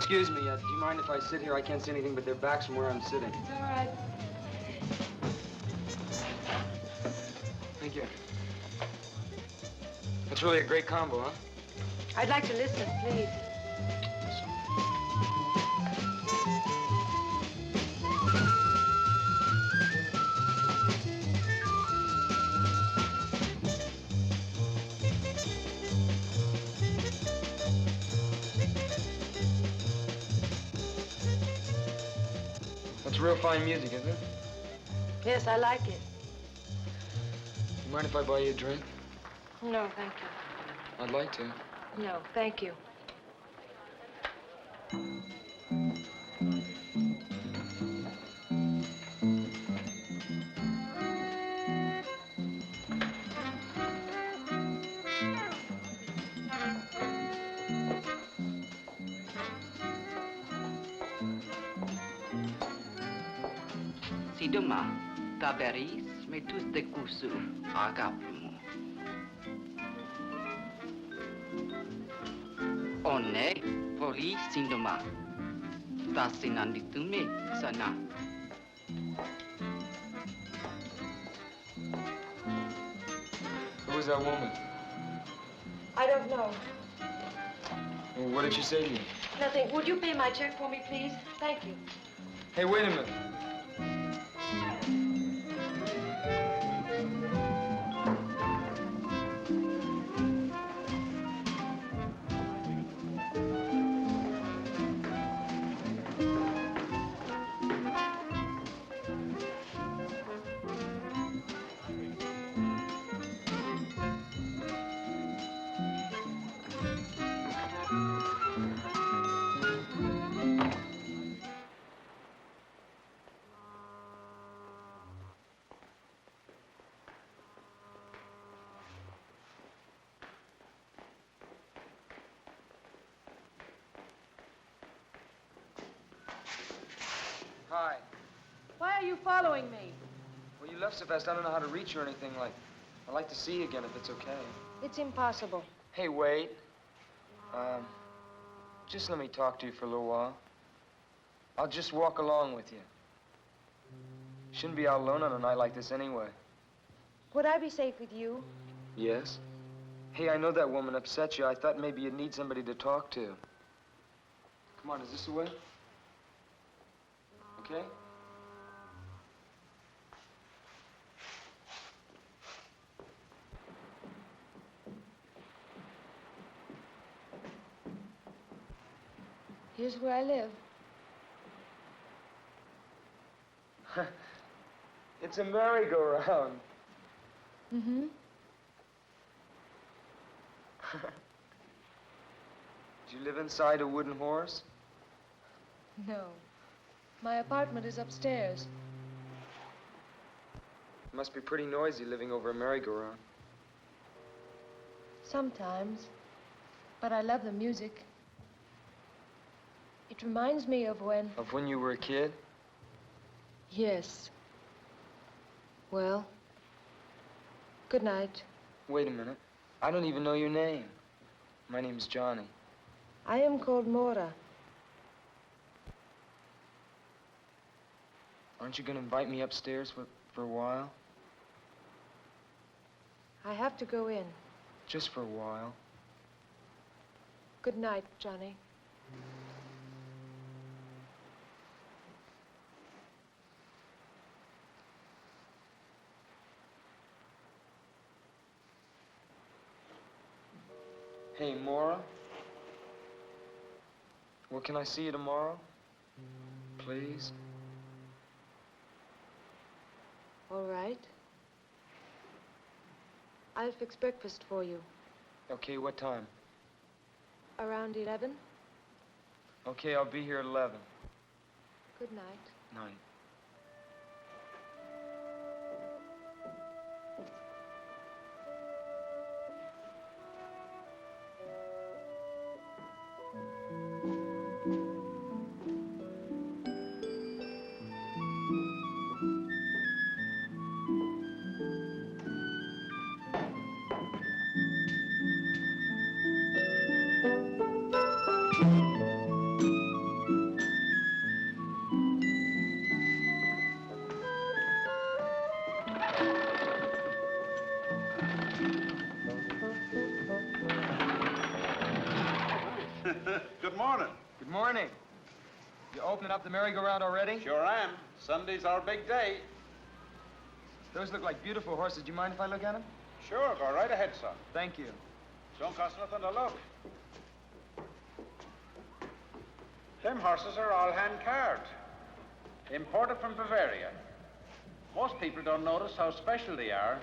excuse me. Do you mind if I sit here? I can't see anything but their backs from where I'm sitting. It's all right. Thank you. That's really a great combo, huh? I'd like to listen, please. That's real fine music, isn't it? Yes, I like it. You mind if I buy you a drink? No, thank you. I'd like to. No, thank you. Si demain, Taberis met tous des coups sur Agapimo. On est poli sindoma. Tasinanditume sana. Who was that woman? I don't know. Well, what did she say to you? Nothing. Would you pay my check for me, please? Thank you. Hey, wait a minute. Hi. Why are you following me? Well, you left so fast, I don't know how to reach you or anything like. I'd like to see you again if it's okay. It's impossible. Hey, wait. Just let me talk to you for a little while. I'll just walk along with you. Shouldn't be out alone on a night like this anyway. Would I be safe with you? Yes? Hey, I know that woman upset you. I thought maybe you'd need somebody to talk to. Come on, is this the way? Okay? Here's where I live. It's a merry-go-round. Mm-hmm. Do you live inside a wooden horse? No. My apartment is upstairs. It must be pretty noisy living over a merry-go-round. Sometimes. But I love the music. It reminds me of when... Of when you were a kid? Yes. Well, good night. Wait a minute. I don't even know your name. My name's Johnny. I am called Mora. Aren't you going to invite me upstairs for a while? I have to go in. Just for a while. Good night, Johnny. Hey, Mora. Well, can I see you tomorrow? Please? All right. I'll fix breakfast for you. Okay, what time? Around 11. Okay, I'll be here at 11. Good night. Night. morning. You opening up the merry-go-round already? Sure am. Sunday's our big day. Those look like beautiful horses. Do you mind if I look at them? Sure, go right ahead, son. Thank you. Don't cost nothing to look. Them horses are all hand-carved. Imported from Bavaria. Most people don't notice how special they are.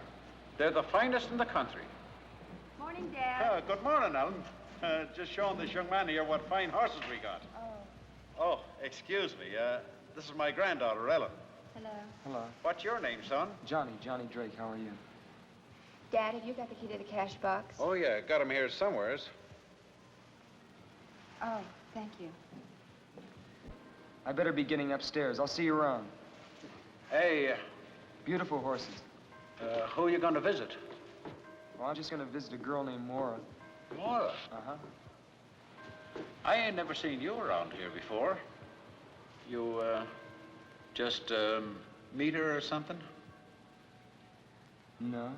They're the finest in the country. Morning, Dad. Good morning, Allan. Just showing this young man here what fine horses we got. Oh, excuse me. This is my granddaughter, Ellen. Hello. Hello. What's your name, son? Johnny Drake. How are you? Dad, have you got the key to the cash box? Oh, yeah. Got him here somewheres. Oh, thank you. I better be getting upstairs. I'll see you around. Hey, Beautiful horses. who are you going to visit? Well, I'm just going to visit a girl named Maura. Laura. Uh-huh. I ain't never seen you around here before. You, just, meet her or something? No.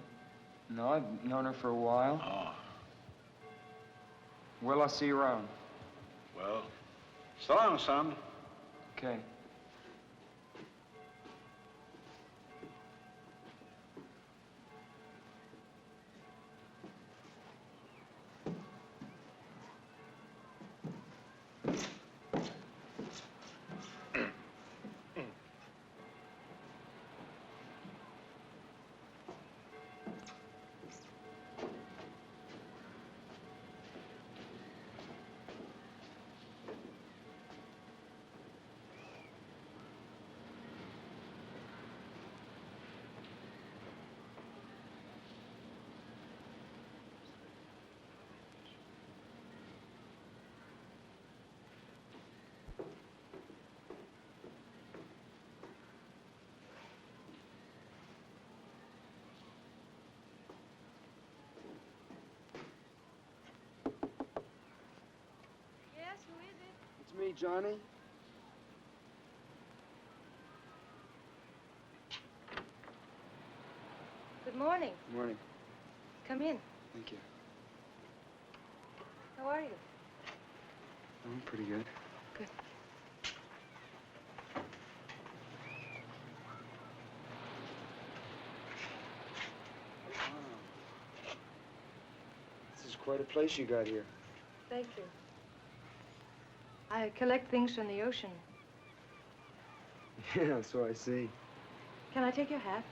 No, I've known her for a while. Oh, Well, I'll see you around. well, so long, son. Okay. Yes, who is it? It's me, Johnny. Good morning. Good morning. Come in. Thank you. How are you? I'm pretty good. Good. This is quite a place you got here. Thank you. I collect things from the ocean. Yeah, so I see. Can I take your hat?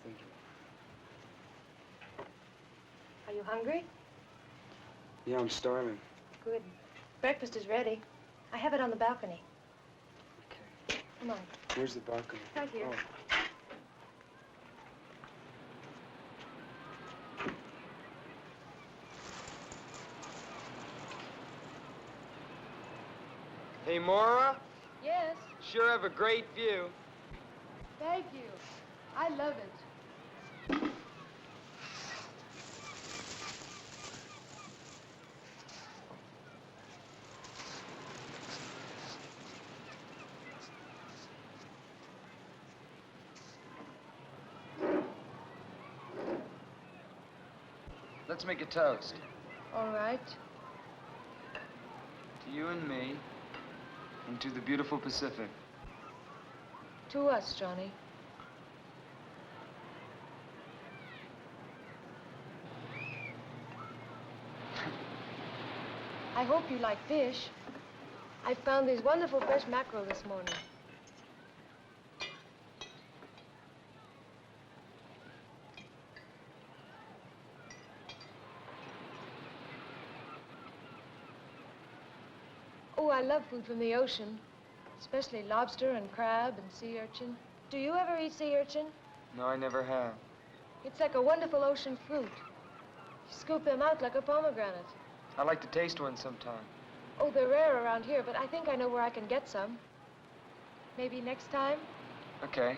Thank you. Are you hungry? Yeah, I'm starving. Good. Breakfast is ready. I have it on the balcony. Okay. Come on. Where's the balcony? Right here. Oh. Hey, Maura. Yes. Sure have a great view. Thank you. I love it. Let's make a toast. All right. To you and me, and to the beautiful Pacific. To us, Johnny. I hope you like fish. I found these wonderful fresh mackerel this morning. Oh, I love food from the ocean, especially lobster and crab and sea urchin. Do you ever eat sea urchin? No, I never have. It's like a wonderful ocean fruit. You scoop them out like a pomegranate. I'd like to taste one sometime. Oh, they're rare around here, but I think I know where I can get some. Maybe next time? Okay.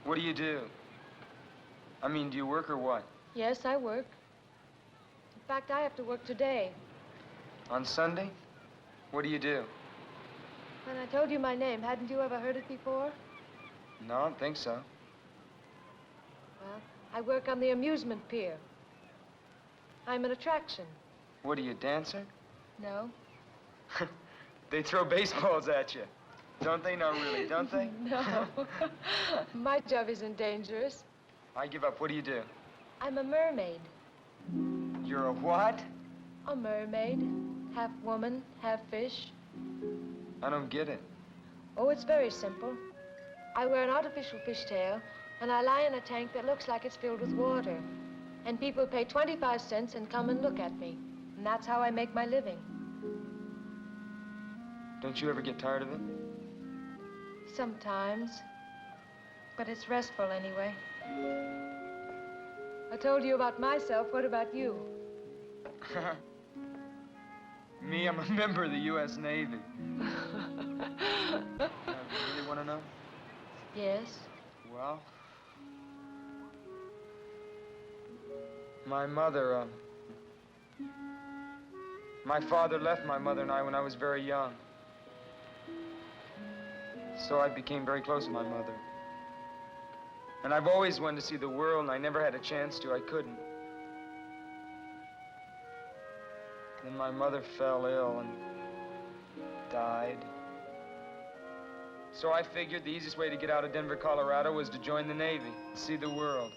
What do you do? I mean, do you work or what? Yes, I work. In fact, I have to work today. On Sunday? What do you do? When I told you my name, hadn't you ever heard it before? No, I don't think so. Well, I work on the amusement pier. I'm an attraction. What are you, a dancer? No. They throw baseballs at you. Don't they? No, really, don't they? No. My job isn't dangerous. I give up. What do you do? I'm a mermaid. You're a what? A mermaid. Half woman, half fish. I don't get it. Oh, it's very simple. I wear an artificial fishtail, and I lie in a tank that looks like it's filled with water. And people pay 25 cents and come and look at me. And that's how I make my living. Don't you ever get tired of it? Sometimes. But it's restful anyway. I told you about myself. What about you? Me, I'm a member of the U.S. Navy. You really want to know? Yes. Well, my mother, my father left my mother and I when I was very young. So I became very close to my mother. And I've always wanted to see the world, and I never had a chance to. I couldn't. Then my mother fell ill and died. So I figured the easiest way to get out of Denver, Colorado was to join the Navy and see the world.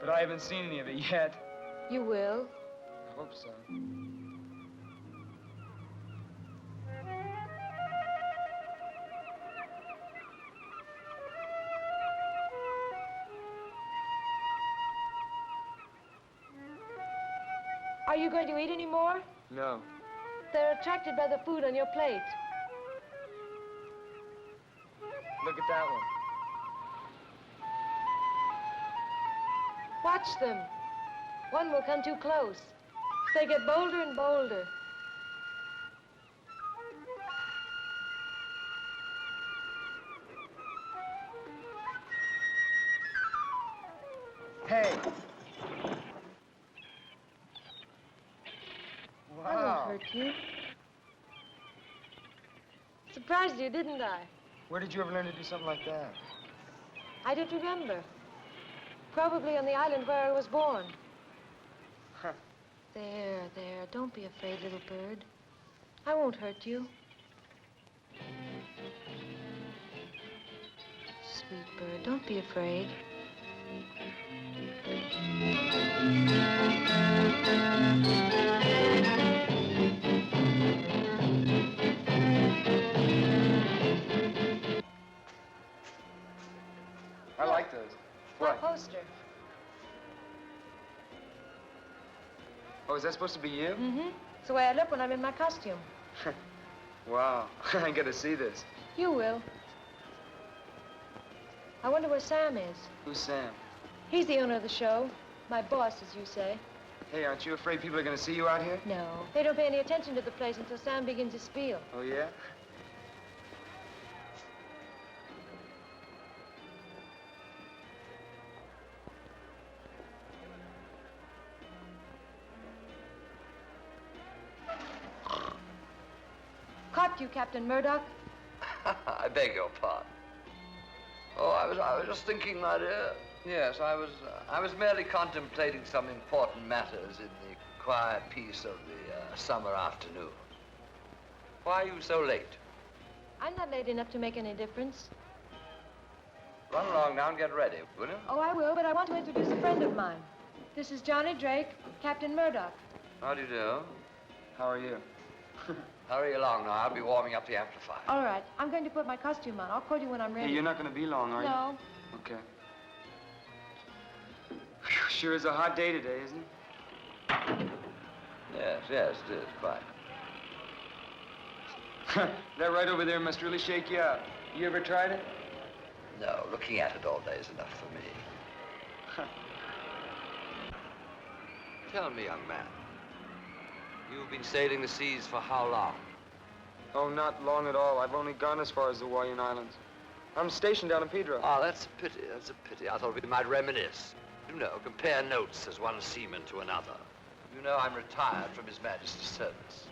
But I haven't seen any of it yet. You will. I hope so. Are you going to eat any more? No. They're attracted by the food on your plate. Look at that one. Watch them. One will come too close. They get bolder and bolder. Hey. I won't hurt you. Surprised you, didn't I? Where did you ever learn to do something like that? I don't remember. Probably on the island where I was born. Huh. There, there. Don't be afraid, little bird. I won't hurt you. Sweet bird, don't be afraid. I like those. My What? poster. Oh, is that supposed to be you? Mm-hmm. It's the way I look when I'm in my costume. Wow. I gotta see this. You will. I wonder where Sam is. Who's Sam? He's the owner of the show. My boss, as you say. Hey, aren't you afraid people are gonna see you out here? No. They don't pay any attention to the place until Sam begins his spiel. Oh, yeah? Caught you, Captain Murdoch. I beg your pardon. Oh, I was just thinking, my dear. Yes, I was merely contemplating some important matters in the quiet peace of the summer afternoon. Why are you so late? I'm not late enough to make any difference. Run along now and get ready, will you? Oh, I will, but I want to introduce a friend of mine. This is Johnny Drake, Captain Murdoch. How do you do? How are you? Hurry along now. I'll be warming up the amplifier. All right. I'm going to put my costume on. I'll call you when I'm ready. Hey, you're not gonna be long, are you? No. Okay. Whew, sure is a hot day today, isn't it? Yes, yes, it is, quite. That right over there must really shake you out. You ever tried it? No, looking at it all day is enough for me. Tell me, young man, you've been sailing the seas for how long? Oh, not long at all. I've only gone as far as the Hawaiian Islands. I'm stationed down in Pedro. Oh, that's a pity. That's a pity. I thought we might reminisce. You know, compare notes as one seaman to another. You know, I'm retired from His Majesty's service.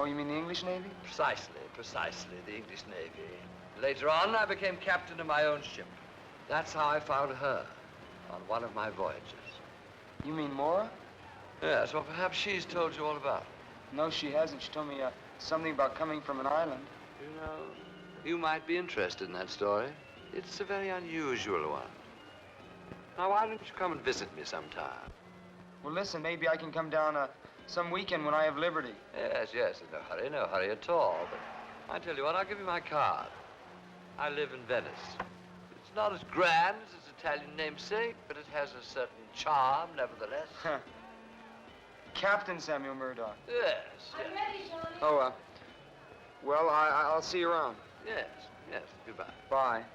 Oh, you mean the English Navy? Precisely, the English Navy. Later on, I became captain of my own ship. That's how I found her, on one of my voyages. You mean Mora? Yes, well, perhaps she's told you all about it. No, she hasn't. She told me something about coming from an island. You know, you might be interested in that story. It's a very unusual one. Now, why don't you come and visit me sometime? Well, listen, maybe I can come down some weekend when I have liberty. Yes, no hurry at all. But I tell you what, I'll give you my card. I live in Venice. It's not as grand as its Italian namesake, but it has a certain charm, nevertheless. Captain Samuel Murdoch. Yes. I'm ready, Johnny. Oh, well, I'll see you around. Yes, goodbye. Bye.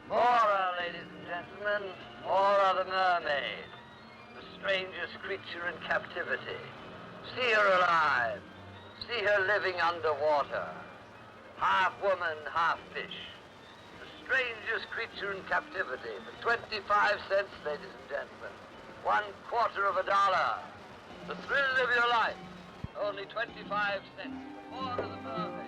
Mora, ladies and gentlemen, Mora the Mermaid, the strangest creature in captivity. See her alive. See her living underwater. Half woman, half fish. The strangest creature in captivity. For 25 cents, ladies and gentlemen. $0.25. The thrill of your life. Only 25 cents. Mora the Mermaid.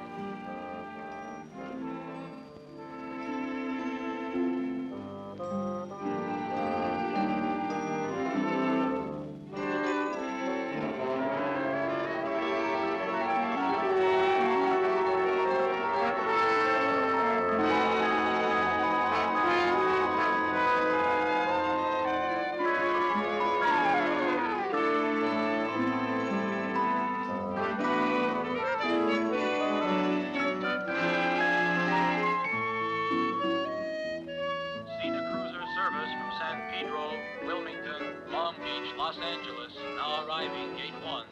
Los Angeles, now arriving gate 1.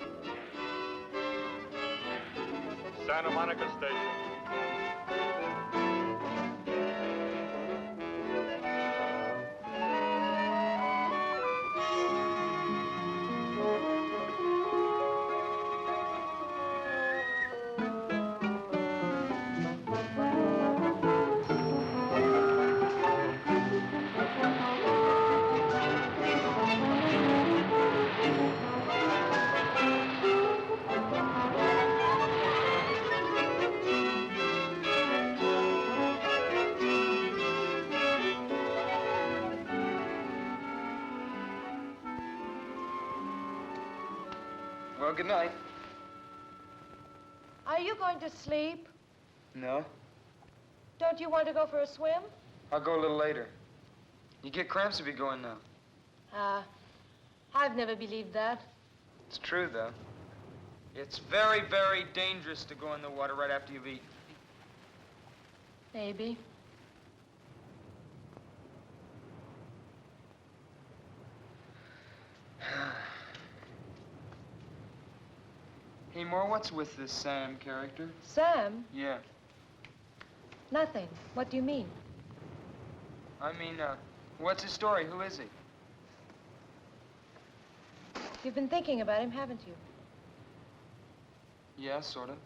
Santa Monica Station. Well, good night. Are you going to sleep? No. Don't you want to go for a swim? I'll go a little later. You get cramps if you go in now. I've never believed that. It's true, though. It's very, very dangerous to go in the water right after you've eaten. Maybe. Hey, Moore, what's with this Sam character? Sam? Yeah. Nothing. What do you mean? I mean, what's his story? Who is he? You've been thinking about him, haven't you? Yeah, sort of.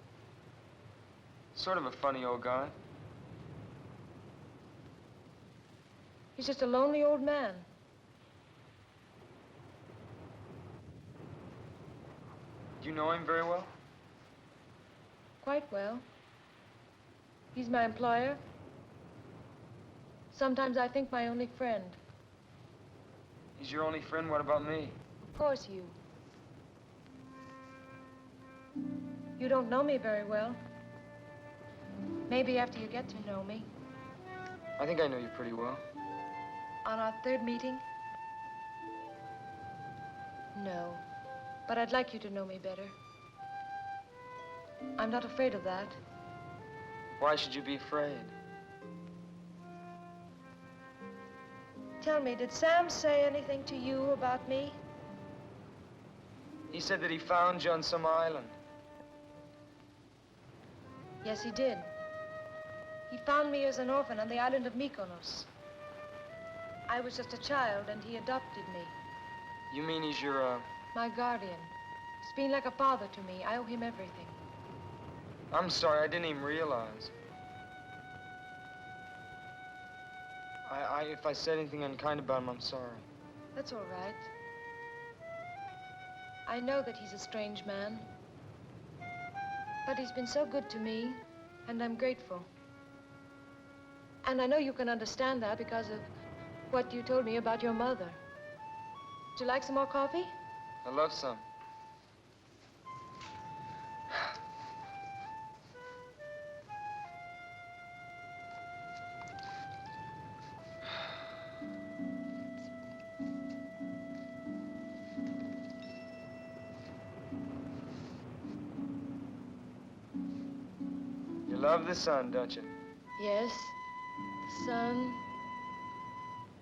Sort of a funny old guy. He's just a lonely old man. Do you know him very well? Quite well. He's my employer. Sometimes I think my only friend. He's your only friend? What about me? Of course, you. You don't know me very well. Maybe after you get to know me. I think I know you pretty well. On our third meeting? No. But I'd like you to know me better. I'm not afraid of that. Why should you be afraid? Tell me, did Sam say anything to you about me? He said that he found you on some island. Yes, he did. He found me as an orphan on the island of Mykonos. I was just a child, and he adopted me. You mean he's your, My guardian. He's been like a father to me. I owe him everything. I'm sorry, I didn't even realize. If I said anything unkind about him, I'm sorry. That's all right. I know that he's a strange man. But he's been so good to me, and I'm grateful. And I know you can understand that because of what you told me about your mother. Would you like some more coffee? I love some. You love the sun, don't you? Yes. The sun,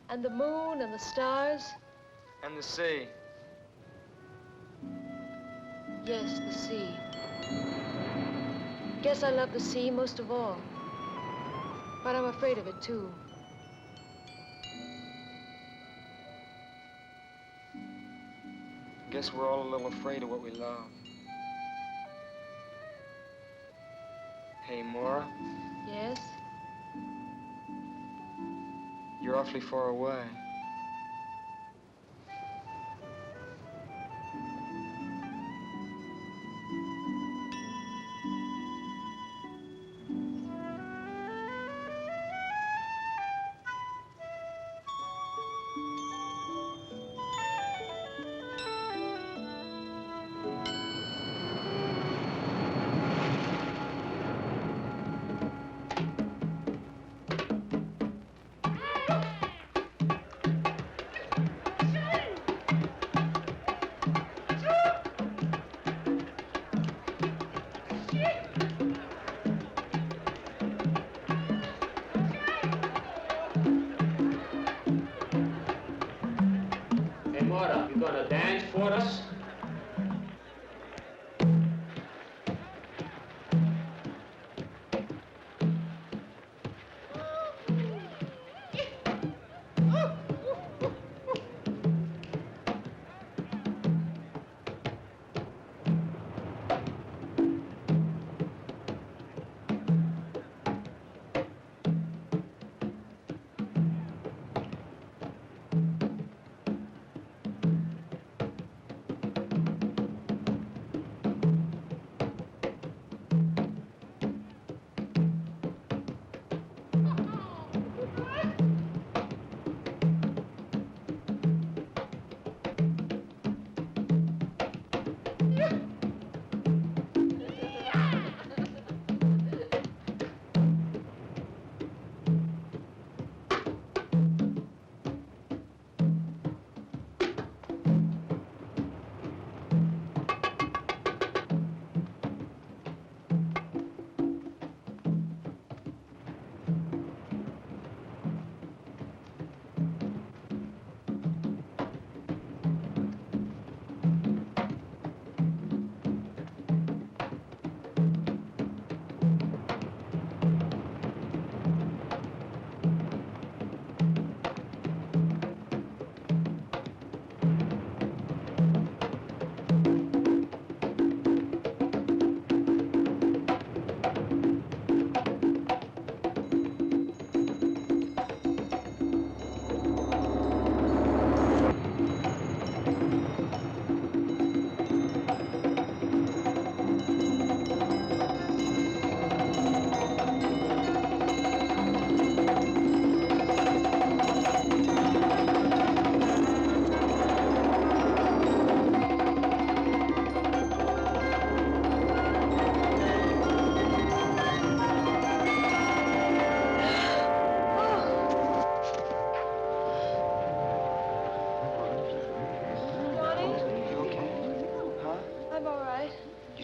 and the moon, and the stars. And the sea. Yes, the sea. Guess I love the sea most of all. But I'm afraid of it, too. Guess we're all a little afraid of what we love. Hey, Maura. Yes? You're awfully far away. You gonna dance for us?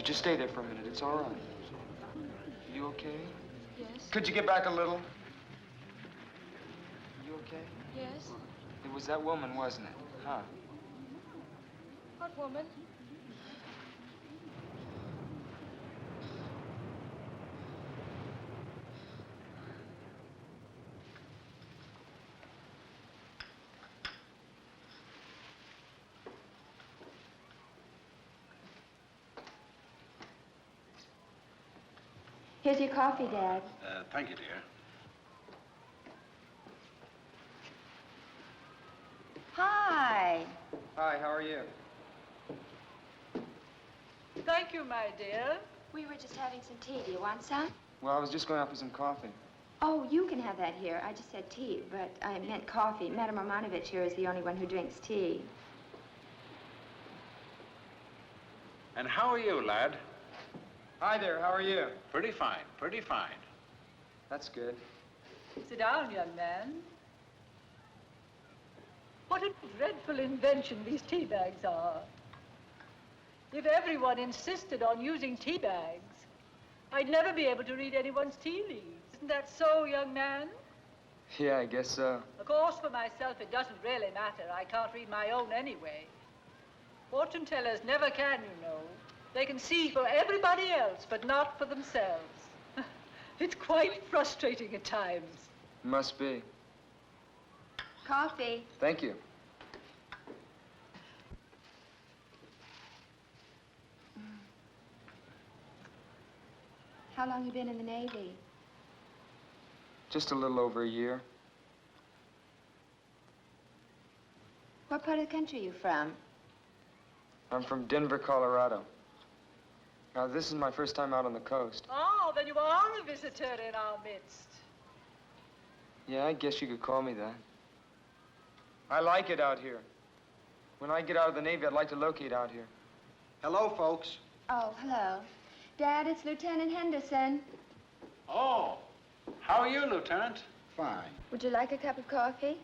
Just stay there for a minute. It's all right. You okay? Yes. Could you get back a little? You okay? Yes. It was that woman, wasn't it? Huh? What woman? Here's your coffee, Dad. Thank you, dear. Hi, how are you? Thank you, my dear. We were just having some tea. Do you want some? Well, I was just going out for some coffee. Oh, you can have that here. I just said tea, but I meant coffee. Madame Romanovich here is the only one who drinks tea. And how are you, lad? Hi there, how are you? Pretty fine, pretty fine. That's good. Sit down, young man. What a dreadful invention these tea bags are. If everyone insisted on using tea bags, I'd never be able to read anyone's tea leaves. Isn't that so, young man? Yeah, I guess so. Of course, for myself, it doesn't really matter. I can't read my own anyway. Fortune tellers never can, you know. They can see for everybody else, but not for themselves. It's quite frustrating at times. Must be. Coffee. Thank you. How long you been in the Navy? Just a little over a year. What part of the country are you from? I'm from Denver, Colorado. Now, this is my first time out on the coast. Oh, then you are a visitor in our midst. Yeah, I guess you could call me that. I like it out here. When I get out of the Navy, I'd like to locate out here. Hello, folks. Oh, hello. Dad, it's Lieutenant Henderson. Oh, how are you, Lieutenant? Fine. Would you like a cup of coffee?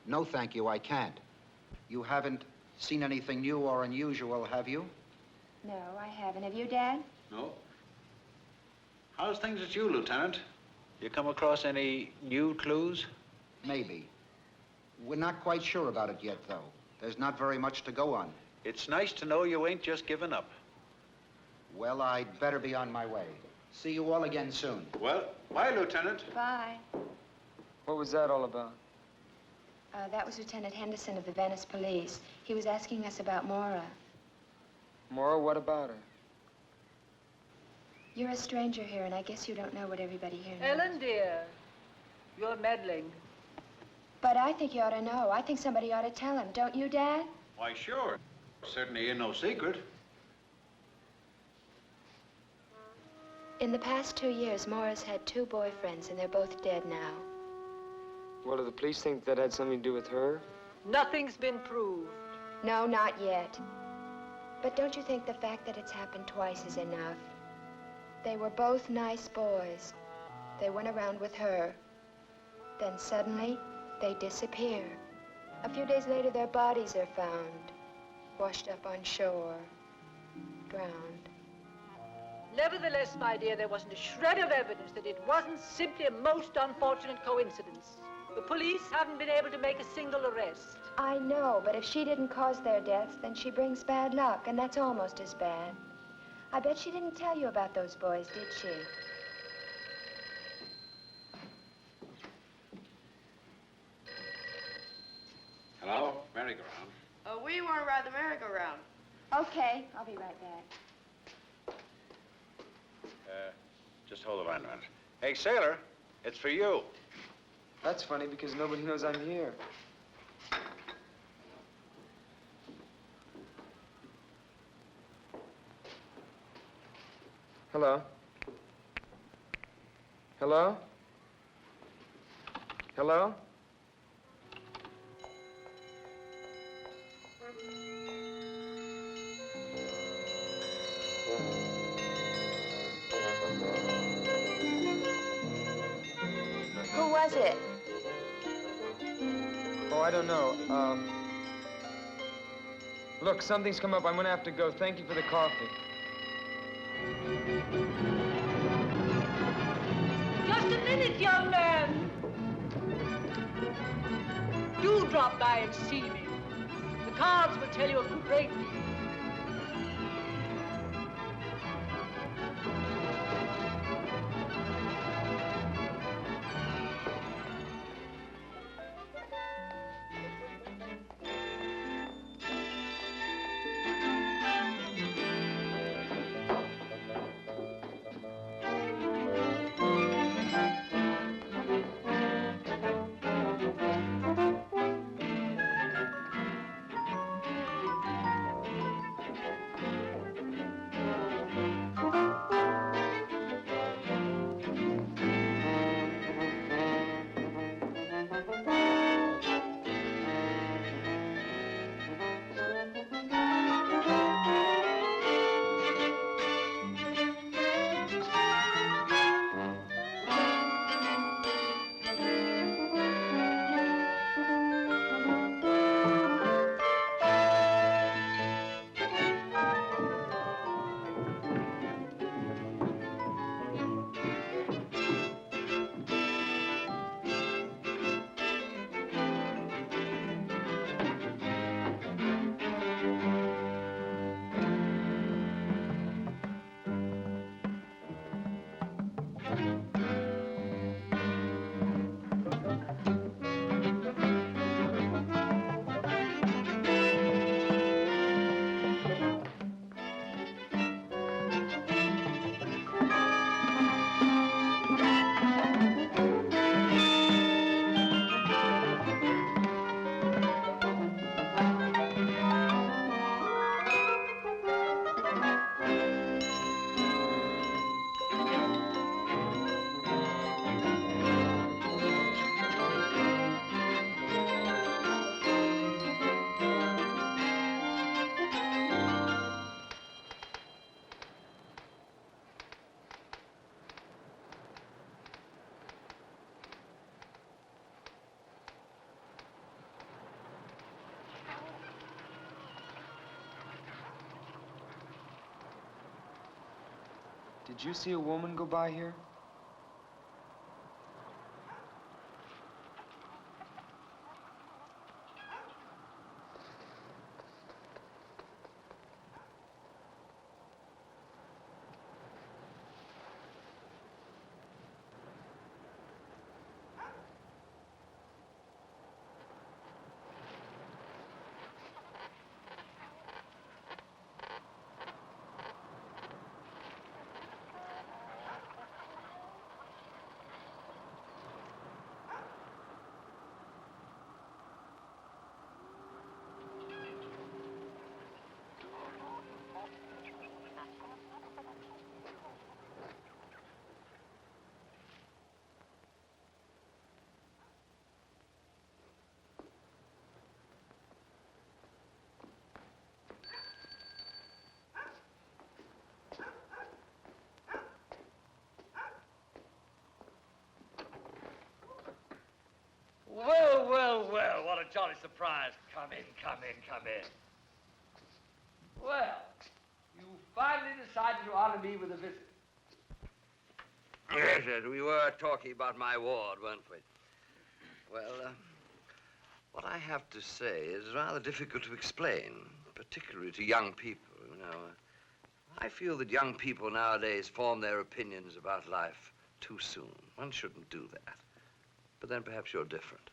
No, thank you, I can't. You haven't seen anything new or unusual, have you? No, I haven't. Have you, Dad? No. How's things with you, Lieutenant? You come across any new clues? Maybe. We're not quite sure about it yet, though. There's not very much to go on. It's nice to know you ain't just given up. Well, I'd better be on my way. See you all again soon. Well, bye, Lieutenant. Bye. What was that all about? That was Lieutenant Henderson of the Venice Police. He was asking us about Mora. Mora, what about her? You're a stranger here, and I guess you don't know what everybody here knows. Ellen, dear, you're meddling. But I think you ought to know. I think somebody ought to tell him. Don't you, Dad? Why, sure. Certainly ain't no secret. In the past 2 years, Mora's had 2 boyfriends, and they're both dead now. What, do the police think that had something to do with her? Nothing's been proved. No, not yet. But don't you think the fact that it's happened twice is enough? They were both nice boys. They went around with her. Then suddenly, they disappear. A few days later, their bodies are found, washed up on shore, drowned. Nevertheless, my dear, there wasn't a shred of evidence that it wasn't simply a most unfortunate coincidence. The police haven't been able to make a single arrest. I know, but if she didn't cause their deaths, then she brings bad luck, and that's almost as bad. I bet she didn't tell you about those boys, did she? Hello? Merry-go-round. We want to ride the merry-go-round. Okay, I'll be right back. Just hold the line a minute. Hey, sailor, it's for you. That's funny because nobody knows I'm here. Hello? Hello? Hello? Who was it? Oh, I don't know. Look, something's come up. I'm gonna have to go. Thank you for the coffee. Just a minute, young man. Do drop by and see me. The cards will tell you a great deal. Did you see a woman go by here? Well, well, well, what a jolly surprise. Come in, come in, come in. Well, you finally decided to honor me with a visit. Yes, yes, we were talking about my ward, weren't we? Well, what I have to say is rather difficult to explain, particularly to young people, you know. I feel that young people nowadays form their opinions about life too soon. One shouldn't do that. But then perhaps you're different.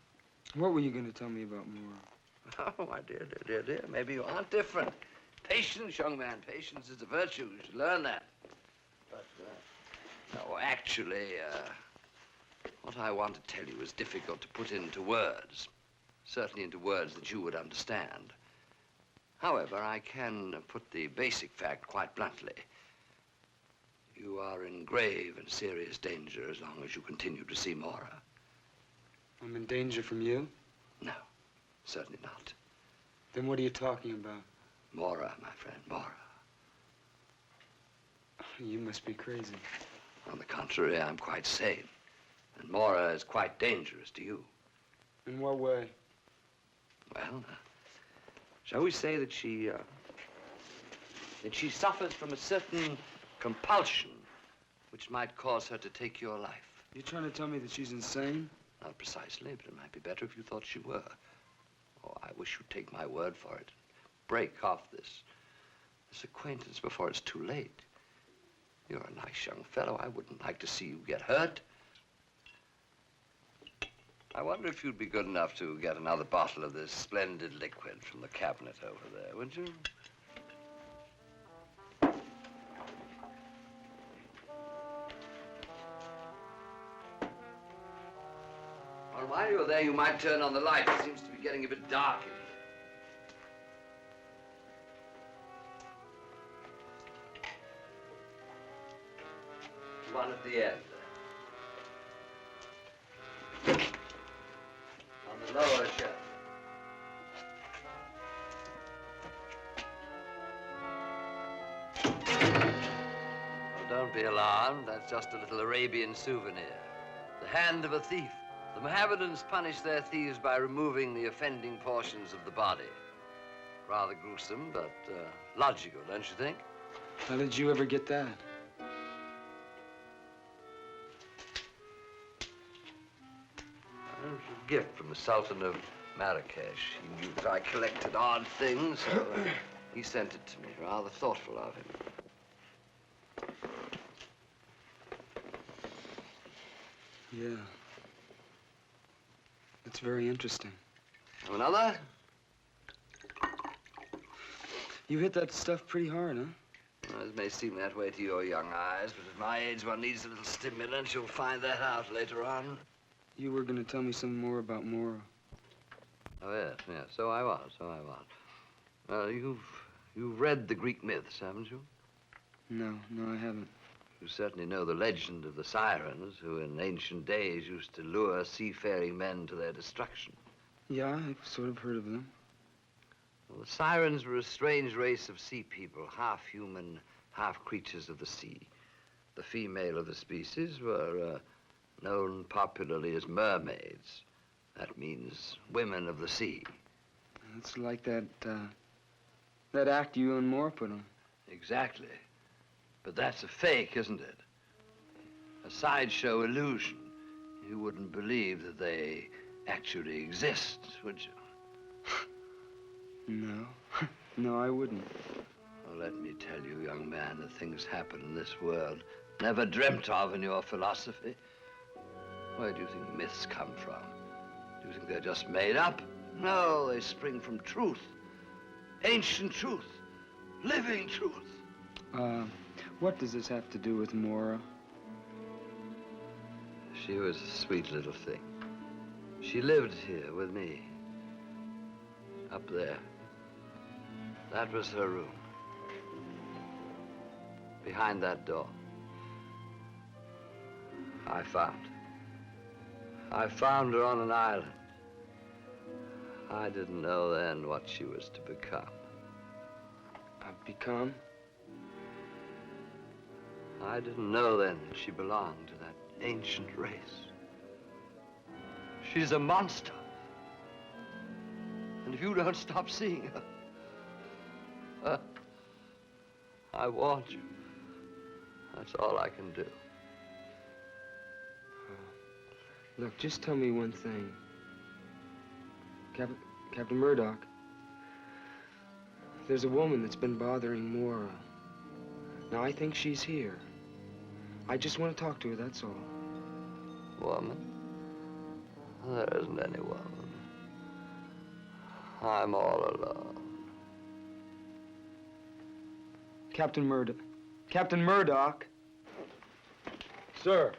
What were you going to tell me about Muir? Oh, my dear, dear, dear, dear. Maybe you aren't different. Patience, young man. Patience is a virtue. You should learn that. But, no, actually, what I want to tell you is difficult to put into words. Certainly into words that you would understand. However, I can put the basic fact quite bluntly. You are in grave and serious danger as long as you continue to see Mora. I'm in danger from you? No, certainly not. Then what are you talking about? Mora, my friend, Mora. You must be crazy. On the contrary, I'm quite sane. And Mora is quite dangerous to you. In what way? Well, shall we say that she suffers from a certain compulsion which might cause her to take your life. You're trying to tell me that she's insane? Not precisely, but it might be better if you thought she were. Oh, I wish you'd take my word for it. Break off this acquaintance before it's too late. You're a nice young fellow. I wouldn't like to see you get hurt. I wonder if you'd be good enough to get another bottle of this splendid liquid from the cabinet over there, wouldn't you? Well, while you're there, you might turn on the light. It seems to be getting a bit dark in here. One at the end. On the lower shelf. Well, don't be alarmed. That's just a little Arabian souvenir. The hand of a thief. The Mohammedans punish their thieves by removing the offending portions of the body. Rather gruesome, but logical, don't you think? How did you ever get that? It was a gift from the Sultan of Marrakesh. He knew that I collected odd things, so he sent it to me. Rather thoughtful of him. Yeah. It's very interesting. Another? You hit that stuff pretty hard, huh? Well, it may seem that way to your young eyes, but at my age, one needs a little stimulant. You'll find that out later on. You were going to tell me some more about Mora. Oh, yes, so I was. You've read the Greek myths, haven't you? No, I haven't. You certainly know the legend of the sirens, who in ancient days used to lure seafaring men to their destruction. Yeah, I've sort of heard of them. Well, the sirens were a strange race of sea people, half human, half creatures of the sea. The female of the species were known popularly as mermaids. That means women of the sea. It's like that act you and Moore put on. Exactly. But that's a fake, isn't it? A sideshow illusion. You wouldn't believe that they actually exist, would you? No. No, I wouldn't. Well, let me tell you, young man, that things happen in this world never dreamt of in your philosophy. Where do you think myths come from? Do you think they're just made up? No, they spring from truth. Ancient truth. Living truth. What does this have to do with Mora? She was a sweet little thing. She lived here with me. Up there. That was her room. Behind that door. I found her on an island. I didn't know then what she was to become. Become? I didn't know then that she belonged to that ancient race. She's a monster. And if you don't stop seeing her, I warned you. That's all I can do. Look, just tell me one thing. Captain Murdoch, there's a woman that's been bothering Mora. Now, I think she's here. I just want to talk to her, that's all. Woman? There isn't any woman. I'm all alone. Captain Murdoch. Captain Murdoch! Sir.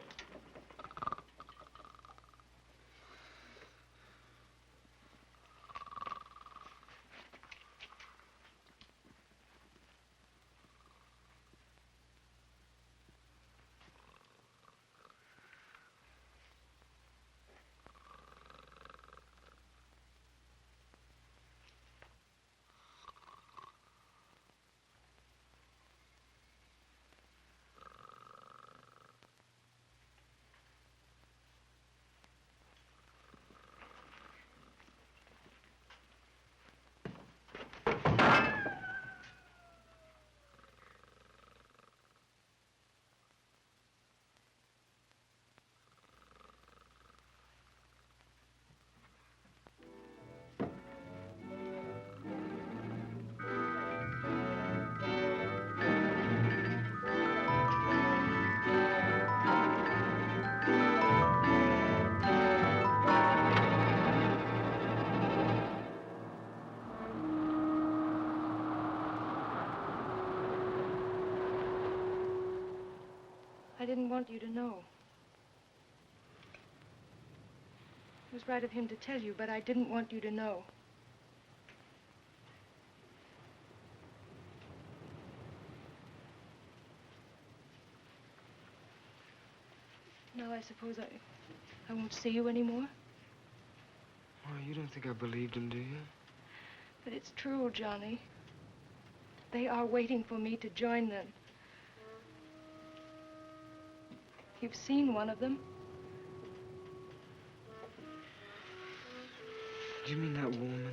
I didn't want you to know. It was right of him to tell you, but I didn't want you to know. Now I suppose I won't see you anymore? Oh, you don't think I believed him, do you? But it's true, Johnny. They are waiting for me to join them. You've seen one of them. Do you mean that woman?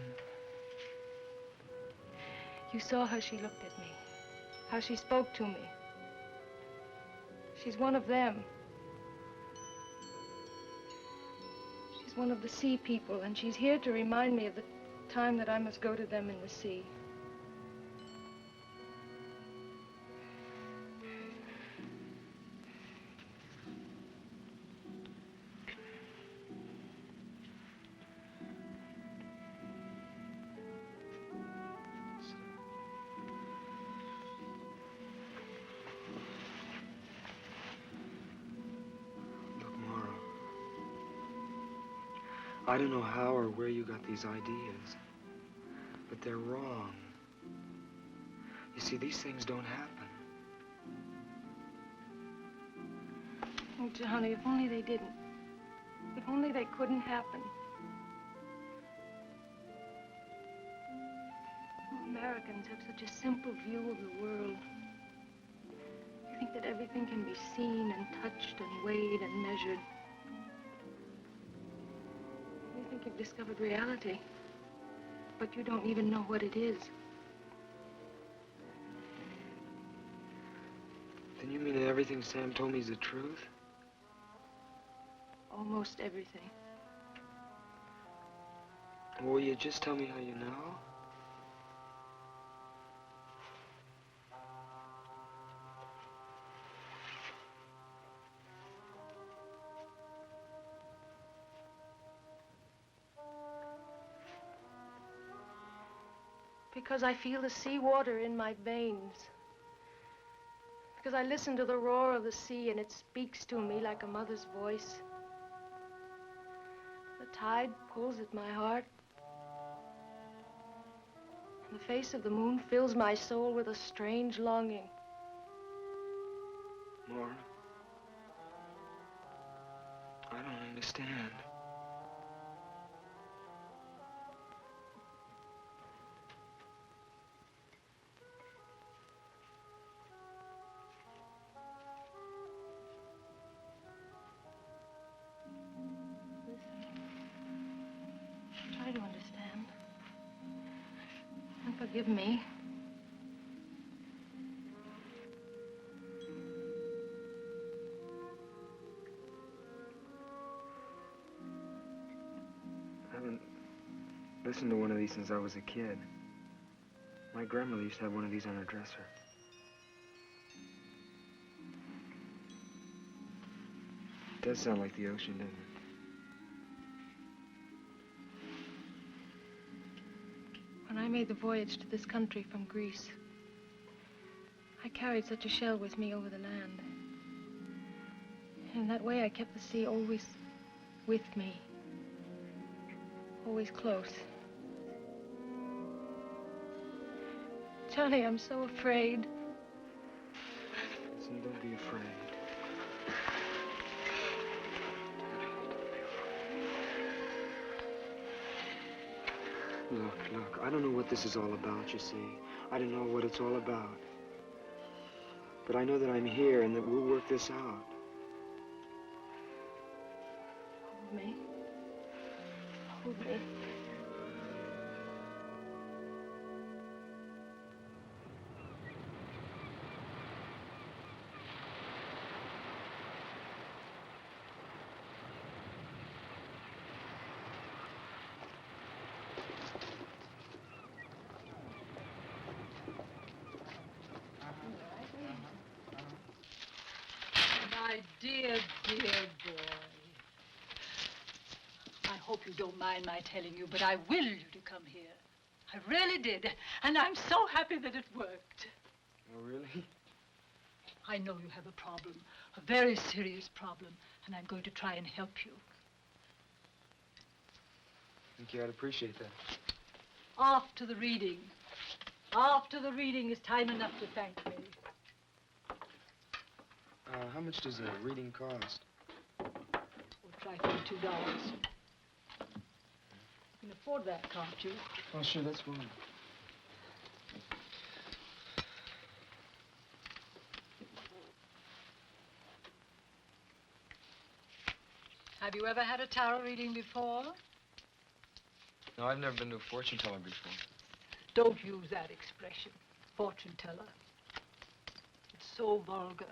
You saw how she looked at me, how she spoke to me. She's one of them. She's one of the sea people, and she's here to remind me of the time that I must go to them in the sea. I don't know how or where you got these ideas, but they're wrong. You see, these things don't happen. Oh, Johnny, if only they didn't. If only they couldn't happen. Oh, Americans have such a simple view of the world. You think that everything can be seen and touched and weighed and measured. You think you've discovered reality, but you don't even know what it is. You mean that everything Sam told me is the truth? Almost everything. Will you just tell me how you know? Because I feel the sea water in my veins. Because I listen to the roar of the sea and it speaks to me like a mother's voice. The tide pulls at my heart. And the face of the moon fills my soul with a strange longing. More? I don't understand. Try to understand. And forgive me. I haven't listened to one of these since I was a kid. My grandmother used to have one of these on her dresser. It does sound like the ocean, doesn't it? When I made the voyage to this country from Greece, I carried such a shell with me over the land. In that way, I kept the sea always with me, always close. Johnny, I'm so afraid. Listen, don't be afraid. Look, I don't know what this is all about, you see. I don't know what it's all about. But I know that I'm here and that we'll work this out. Hold me. Hold me. My dear, dear boy. I hope you don't mind my telling you, but I willed you to come here. I really did. And I'm so happy that it worked. Oh, really? I know you have a problem, a very serious problem, and I'm going to try and help you. Thank you. I'd appreciate that. After the reading. After the reading is time enough to thank me. How much does a reading cost? We'll try for $2. You can afford that, can't you? Oh, sure, that's fine. Have you ever had a tarot reading before? No, I've never been to a fortune teller before. Don't use that expression, fortune teller. It's so vulgar.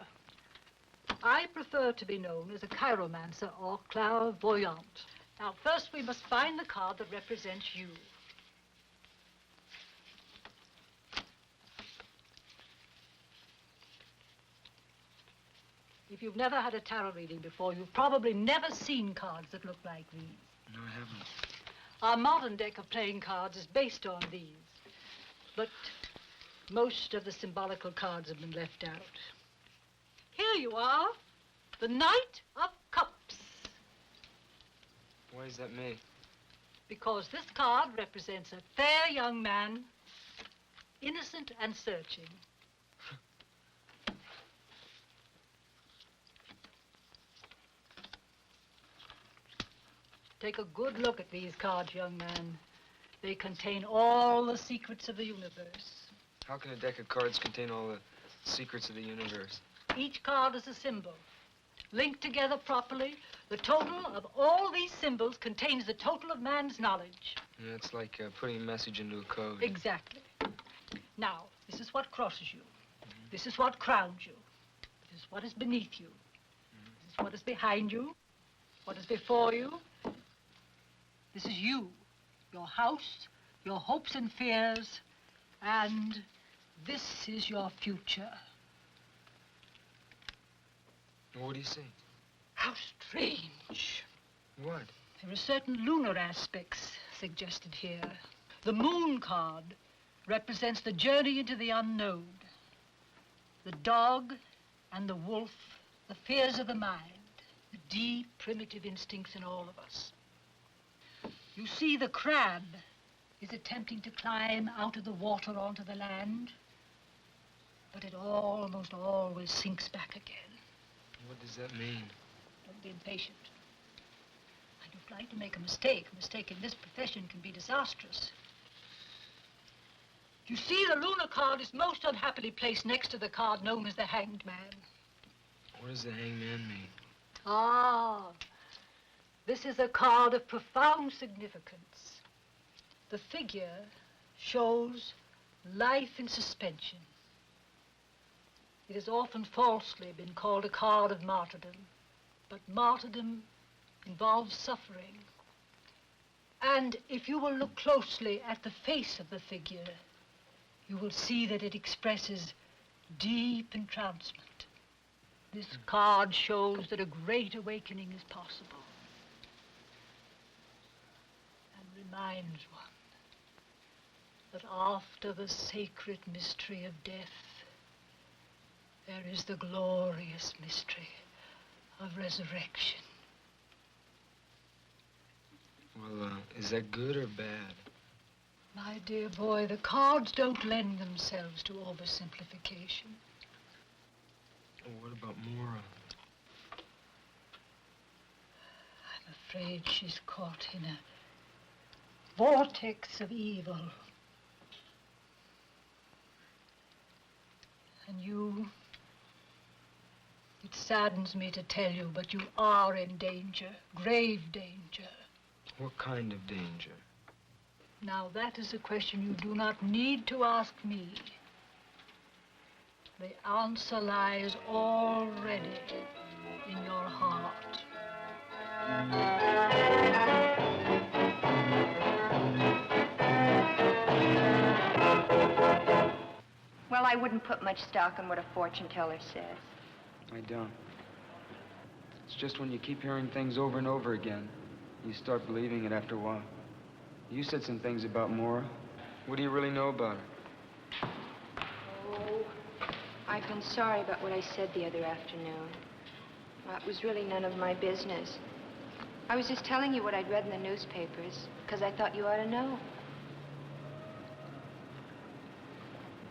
I prefer to be known as a chiromancer or clairvoyant. Now, first we must find the card that represents you. If you've never had a tarot reading before, you've probably never seen cards that look like these. No, I haven't. Our modern deck of playing cards is based on these. But most of the symbolical cards have been left out. Here you are, the Knight of Cups. Why is that me? Because this card represents a fair young man, innocent and searching. Take a good look at these cards, young man. They contain all the secrets of the universe. How can a deck of cards contain all the secrets of the universe? Each card is a symbol. Linked together properly, the total of all these symbols contains the total of man's knowledge. Yeah, it's like putting a message into a code. Exactly. Now, this is what crosses you. This is what crowns you. This is what is beneath you. This is what is behind you, what is before you. This is you, your house, your hopes and fears, and this is your future. What do you say? How strange. What? There are certain lunar aspects suggested here. The moon card represents the journey into the unknown. The dog and the wolf, the fears of the mind, the deep, primitive instincts in all of us. You see, the crab is attempting to climb out of the water onto the land, but it almost always sinks back again. What does that mean? Don't be impatient. I don't like to make a mistake. A mistake in this profession can be disastrous. You see, the lunar card is most unhappily placed next to the card known as the Hanged Man. What does the Hanged Man mean? Ah, this is a card of profound significance. The figure shows life in suspension. It has often falsely been called a card of martyrdom, but martyrdom involves suffering. And if you will look closely at the face of the figure, you will see that it expresses deep entrancement. This card shows that a great awakening is possible and reminds one that after the sacred mystery of death, there is the glorious mystery of resurrection. Well, is that good or bad? My dear boy, the cards don't lend themselves to oversimplification. What about Mora? I'm afraid she's caught in a vortex of evil. And you, it saddens me to tell you, but you are in danger, grave danger. What kind of danger? Now, that is a question you do not need to ask me. The answer lies already in your heart. Well, I wouldn't put much stock in what a fortune teller says. I don't. It's just when you keep hearing things over and over again, you start believing it after a while. You said some things about Mora. What do you really know about her? Oh, I've been sorry about what I said the other afternoon. Well, it was really none of my business. I was just telling you what I'd read in the newspapers, because I thought you ought to know.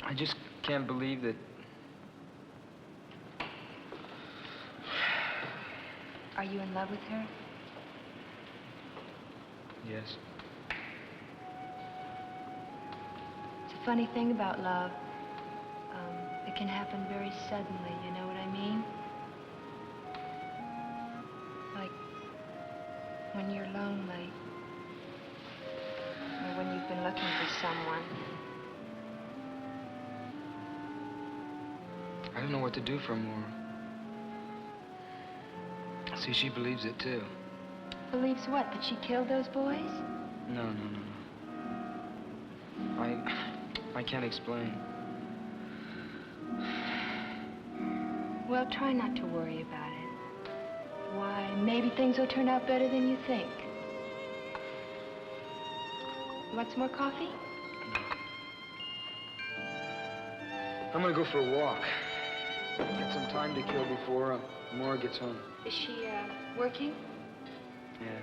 I just can't believe that... Are you in love with her? Yes. It's a funny thing about love. It can happen very suddenly, you know what I mean? Like when you're lonely, or when you've been looking for someone. I don't know what to do for Mora. See, she believes it too. Believes what? That she killed those boys? No. I can't explain. Well, try not to worry about it. Why, maybe things will turn out better than you think. Want some more coffee? I'm gonna go for a walk. Get some time to kill before Mora gets home. Is she, working? Yeah.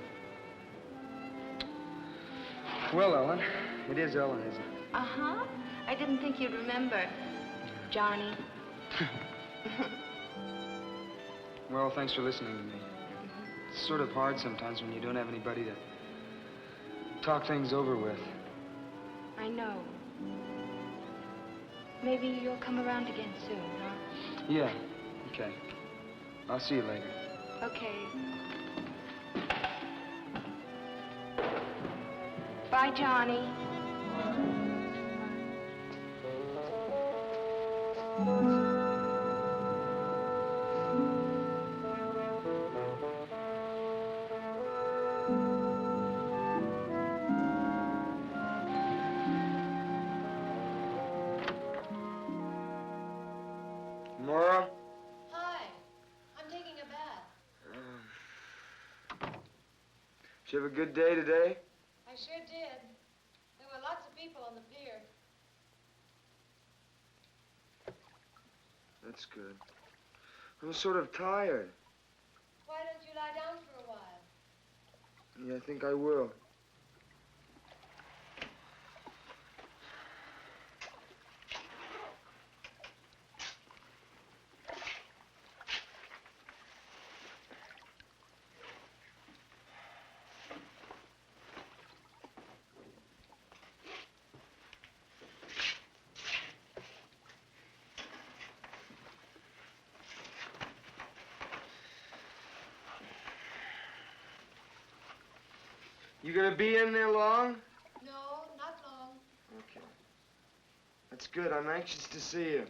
Well, Ellen. It is Ellen, isn't it? Uh-huh. I didn't think you'd remember. Johnny. Well, thanks for listening to me. It's sort of hard sometimes when you don't have anybody to talk things over with. I know. Maybe you'll come around again soon, huh? Yeah. Okay. I'll see you later. Okay. Bye, Johnny. Did you have a good day today? I sure did. There were lots of people on the pier. That's good. I'm sort of tired. Why don't you lie down for a while? Yeah, I think I will. You gonna be in there long? No, not long. Okay. That's good. I'm anxious to see you.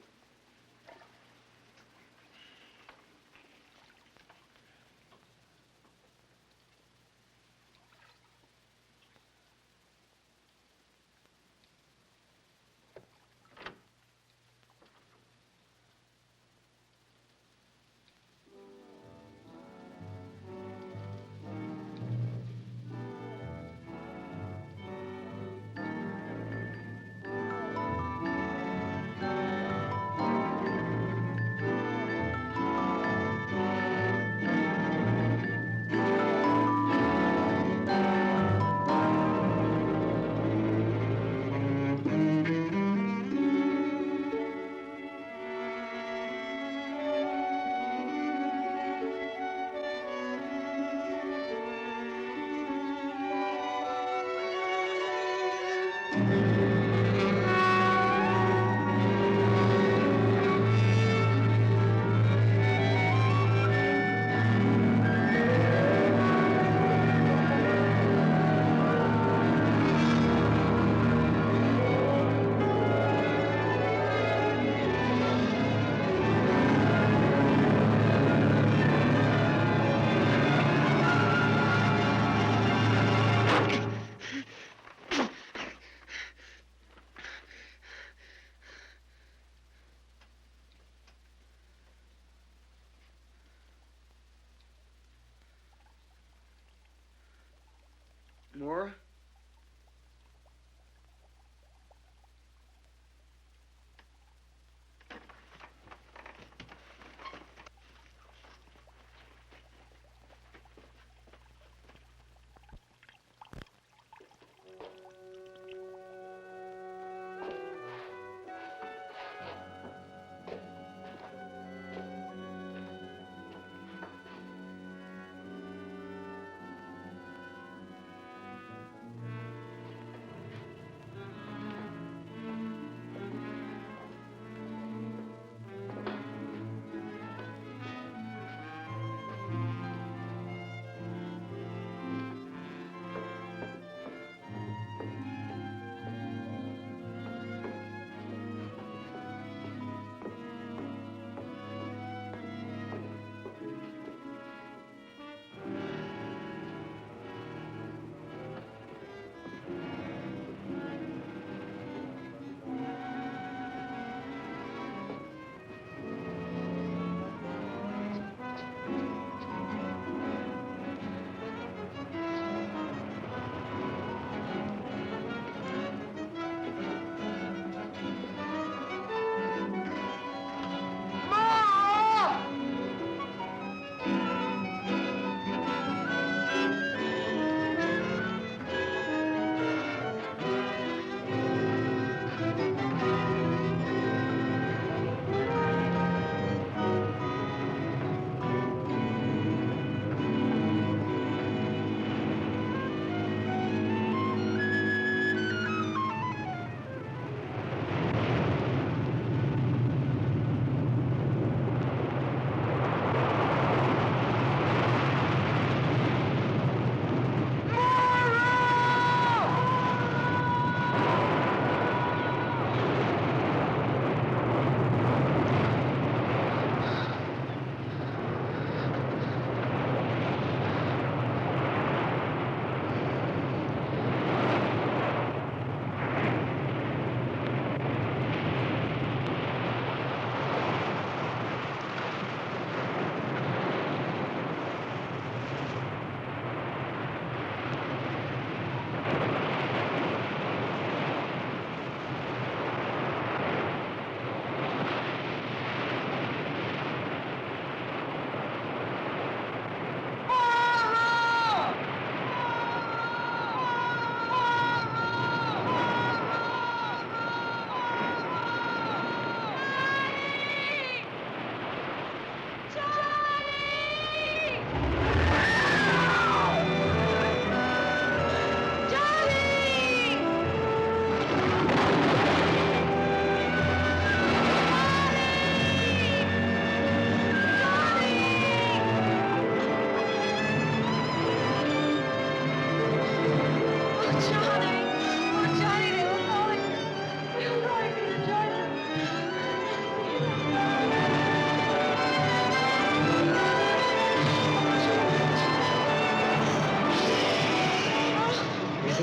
More?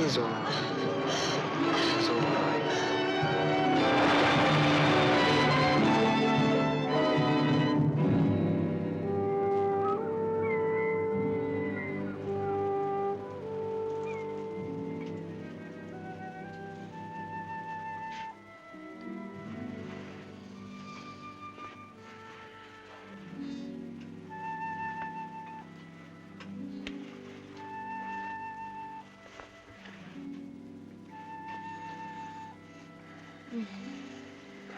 He's all right. He's all right.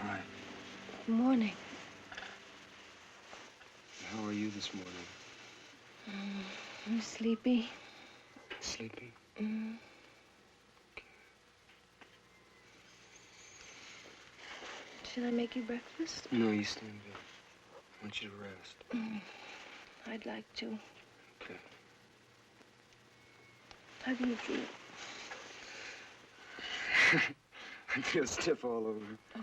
Hi. Good morning. How are you this morning? I'm sleepy. Sleepy? Should I make you breakfast? No, you stay in bed. I want you to rest. I'd like to. Okay. How do you feel? I feel stiff all over. Oh.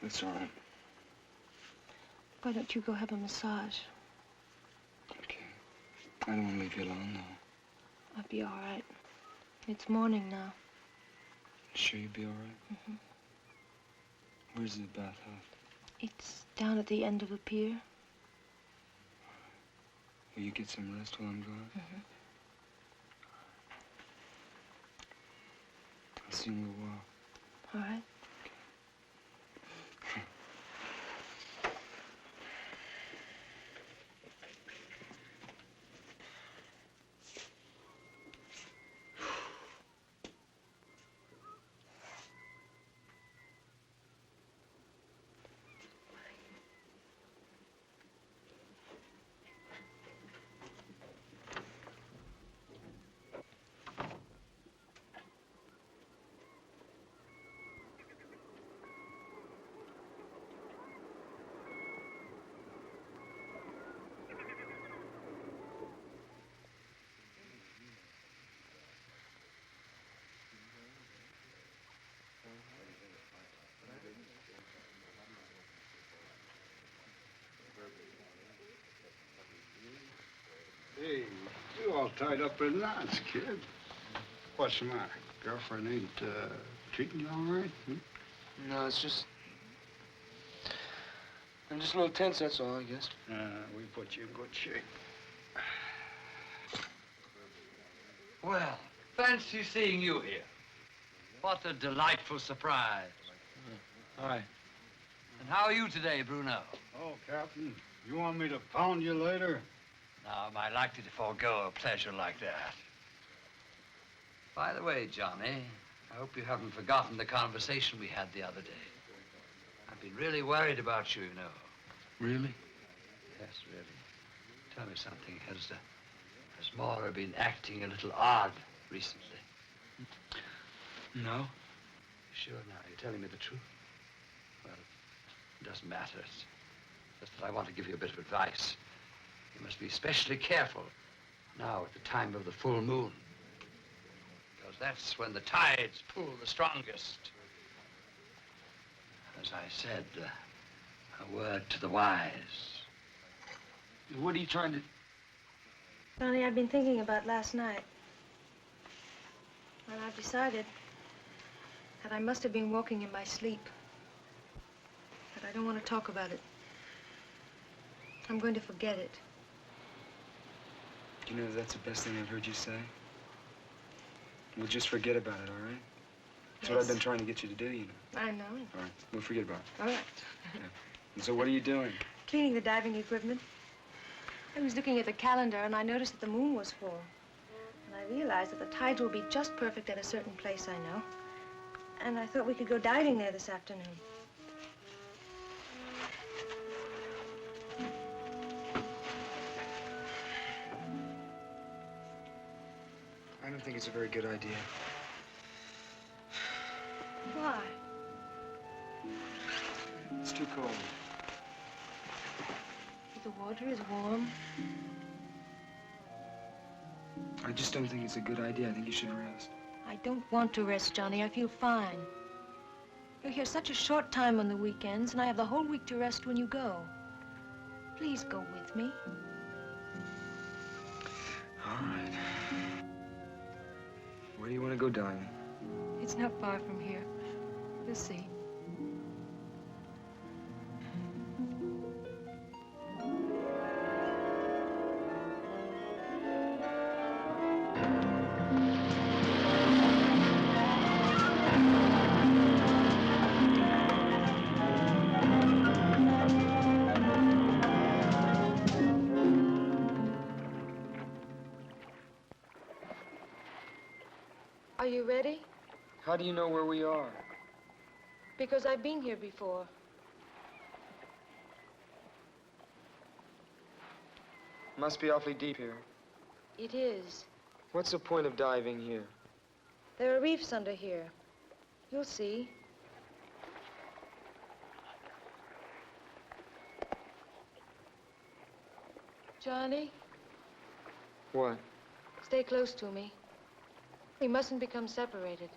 That's all right. Why don't you go have a massage? Okay. I don't want to leave you alone, though. I'll be all right. It's morning now. Sure you'll be all right? Mm-hmm. Where's the bathhouse? It's down at the end of a pier. Will you get some rest while I'm gone? Mm-hmm. I'll see you in a little while. All right. Hey, you all tied up in knots, kid. What's the matter? Girlfriend ain't treating you all right? No, it's just... I'm just a little tense, that's all, I guess. We put you in good shape. Well, fancy seeing you here. What a delightful surprise. Hi. And how are you today, Bruno? Oh, Captain, you want me to pound you later? Now, am I likely to forego a pleasure like that? By the way, Johnny, I hope you haven't forgotten the conversation we had the other day. I've been really worried about you, you know. Really? Yes, really. Tell me something. Has Moira been acting a little odd recently? No. Sure now, you're telling me the truth? Well, it doesn't matter. It's just that I want to give you a bit of advice. You must be especially careful now at the time of the full moon. Because that's when the tides pull the strongest. As I said, a word to the wise. What are you trying to... Johnny, I've been thinking about last night. And I've decided that I must have been walking in my sleep. But I don't want to talk about it. I'm going to forget it. You know, that's the best thing I've heard you say. We'll just forget about it, all right? That's what I've been trying to get you to do, you know. I know. All right, we'll forget about it. All right. Yeah. And so what are you doing? Cleaning the diving equipment. I was looking at the calendar and I noticed that the moon was full. And I realized that the tides will be just perfect at a certain place I know. And I thought we could go diving there this afternoon. I don't think it's a very good idea. Why? It's too cold. The water is warm. I just don't think it's a good idea. I think you should rest. I don't want to rest, Johnny. I feel fine. You're here such a short time on the weekends, and I have the whole week to rest when you go. Please go with me. All right. Where do you want to go diving? It's not far from here. You'll see. Are you ready? How do you know where we are? Because I've been here before. Must be awfully deep here. It is. What's the point of diving here? There are reefs under here. You'll see. Johnny, What? stay close to me. We mustn't become separated.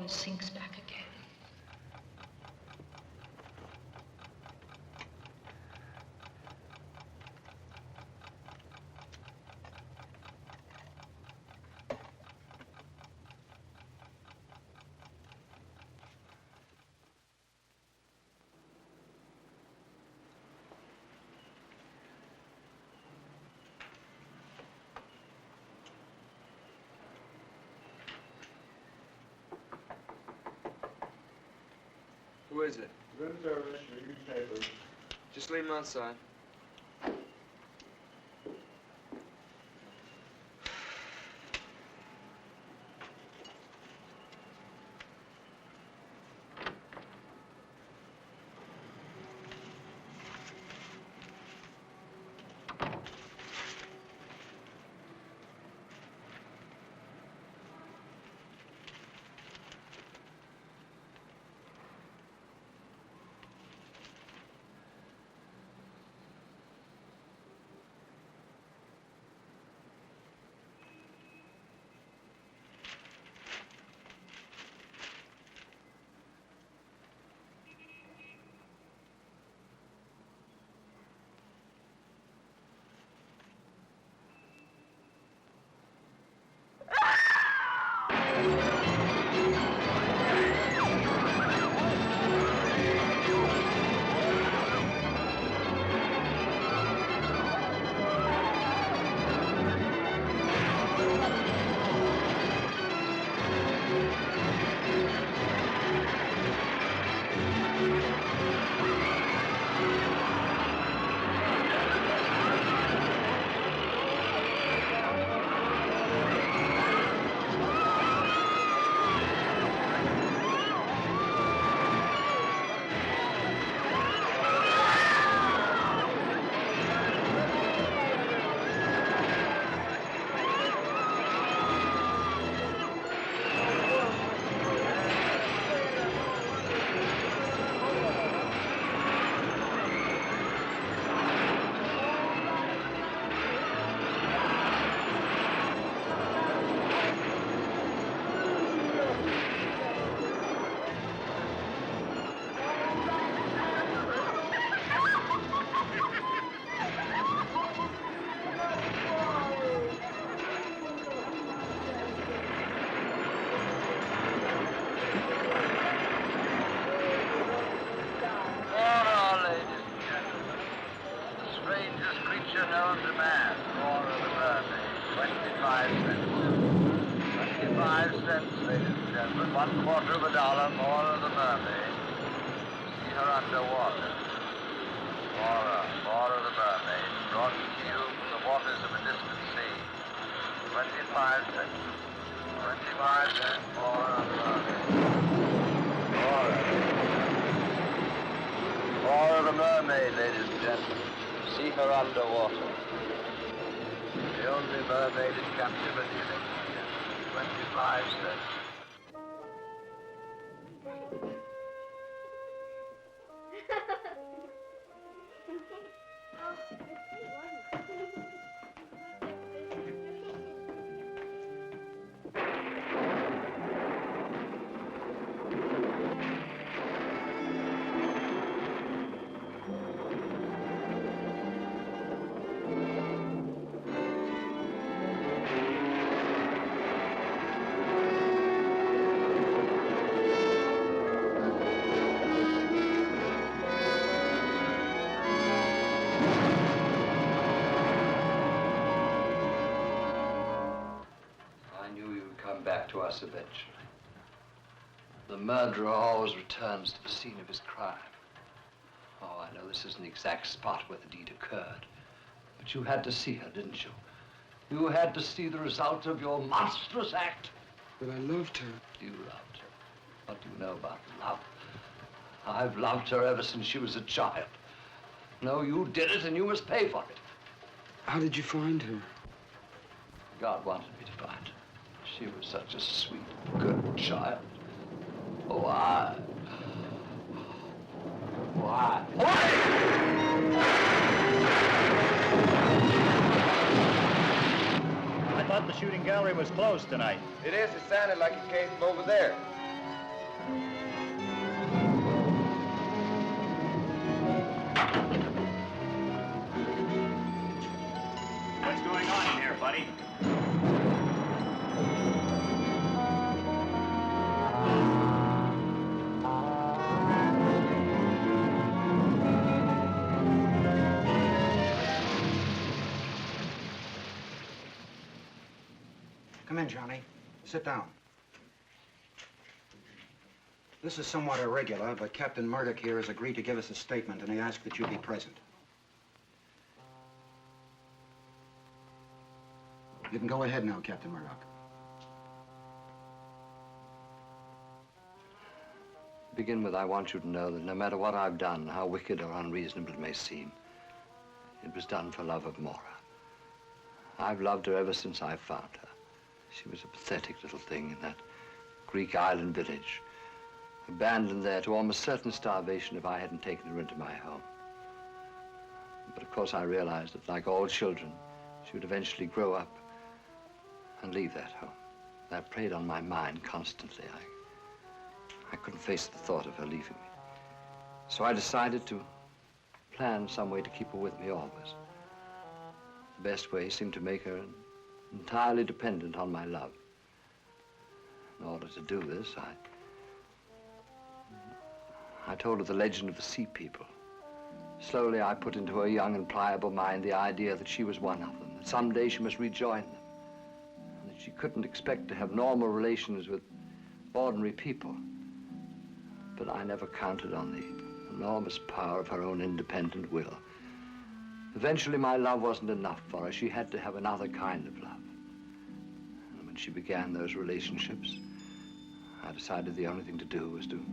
always sinks back again. Who is it? Room service, your newspapers. Just leave him outside. The Mermaid, ladies and gentlemen. See her underwater. The only mermaid in captivity, ladies and gentlemen. 25 cents. Back to us eventually. The murderer always returns to the scene of his crime. Oh, I know this isn't the exact spot where the deed occurred, but you had to see her, didn't you? You had to see the result of your monstrous act. But I loved her. You loved her. What do you know about love? I've loved her ever since she was a child. No, you did it and you must pay for it. How did you find her? God wanted me to find her. She was such a sweet, good child. Why? Why? I thought the shooting gallery was closed tonight. It is. It sounded like it came from over there. buddy. Come in, Johnny. Sit down. This is somewhat irregular, but Captain Murdoch here has agreed to give us a statement, and he asked that you be present. You can go ahead now, Captain Murdoch. To begin with, I want you to know that no matter what I've done, how wicked or unreasonable it may seem, it was done for love of Mora. I've loved her ever since I found her. She was a pathetic little thing in that Greek island village, abandoned there to almost certain starvation if I hadn't taken her into my home. But of course I realized that, like all children, she would eventually grow up and leave that home. That preyed on my mind constantly. I couldn't face the thought of her leaving me. So I decided to plan some way to keep her with me always. The best way seemed to make her entirely dependent on my love. In order to do this, I told her the legend of the sea people. Slowly, I put into her young and pliable mind the idea that she was one of them, that someday she must rejoin them, and that she couldn't expect to have normal relations with ordinary people. But I never counted on the enormous power of her own independent will. Eventually, my love wasn't enough for her. She had to have another kind of love. And when she began those relationships, I decided the only thing to do was to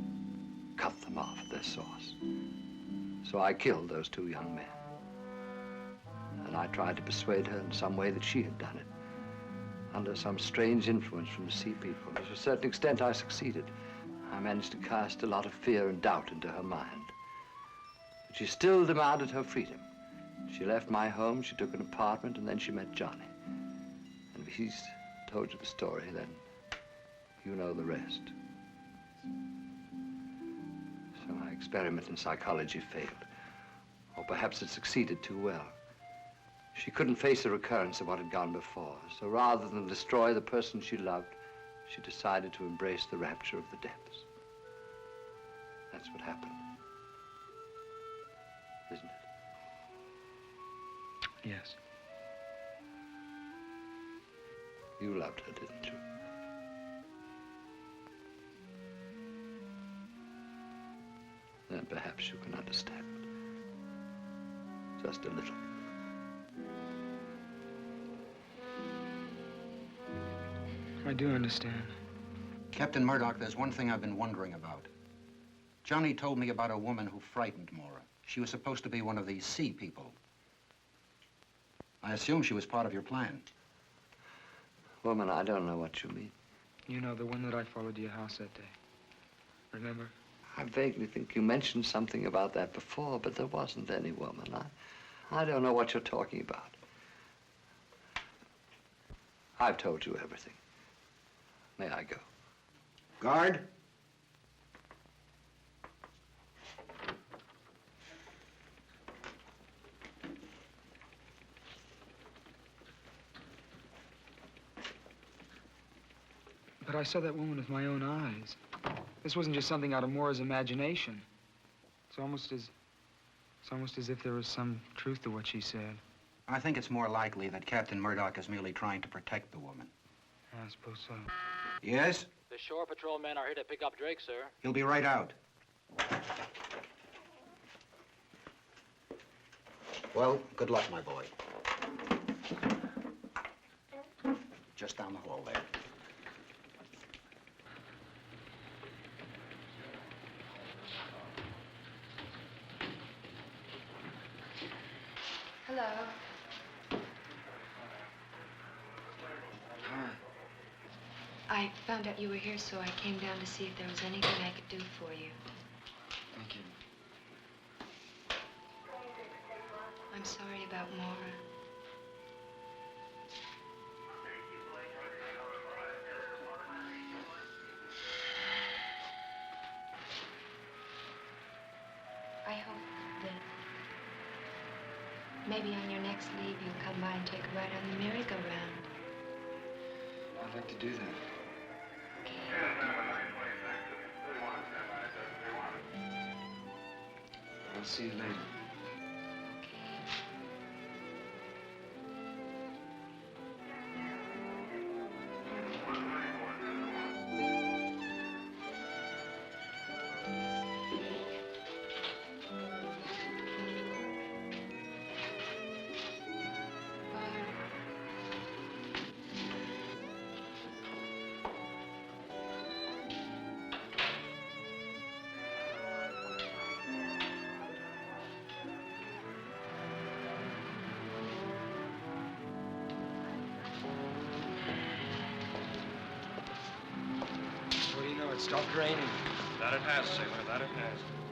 cut them off at their source. So I killed those two young men. And I tried to persuade her in some way that she had done it, under some strange influence from the sea people. To a certain extent, I succeeded. I managed to cast a lot of fear and doubt into her mind. But she still demanded her freedom. She left my home, she took an apartment, and then she met Johnny. And if he's told you the story, then you know the rest. So my experiment in psychology failed. Or perhaps it succeeded too well. She couldn't face a recurrence of what had gone before. So rather than destroy the person she loved, she decided to embrace the rapture of the depths. That's what happened. Isn't it? Yes. You loved her, didn't you? Then perhaps you can understand. Just a little. I do understand. Captain Murdoch, there's one thing I've been wondering about. Johnny told me about a woman who frightened Mora. She was supposed to be one of these sea people. I assume she was part of your plan. Woman, I don't know what you mean. You know, the one that I followed to your house that day. Remember? I vaguely think you mentioned something about that before, but there wasn't any woman. I don't know what you're talking about. I've told you everything. May I go? Guard. But I saw that woman with my own eyes. This wasn't just something out of Mora's imagination. It's almost as if there was some truth to what she said. I think it's more likely that Captain Murdoch is merely trying to protect the woman. I suppose so. Yes? The shore patrol men are here to pick up Drake, sir. He'll be right out. Well, good luck, my boy. Just down the hall there. Hello. I found out you were here, so I came down to see if there was anything I could do for you. Thank you. I'm sorry about Mora. I hope that Maybe on your next leave, you'll come by and take a ride on the merry-go-round. I'd like to do that. I'll see you later. It stopped raining. That it has, sailor, that it has.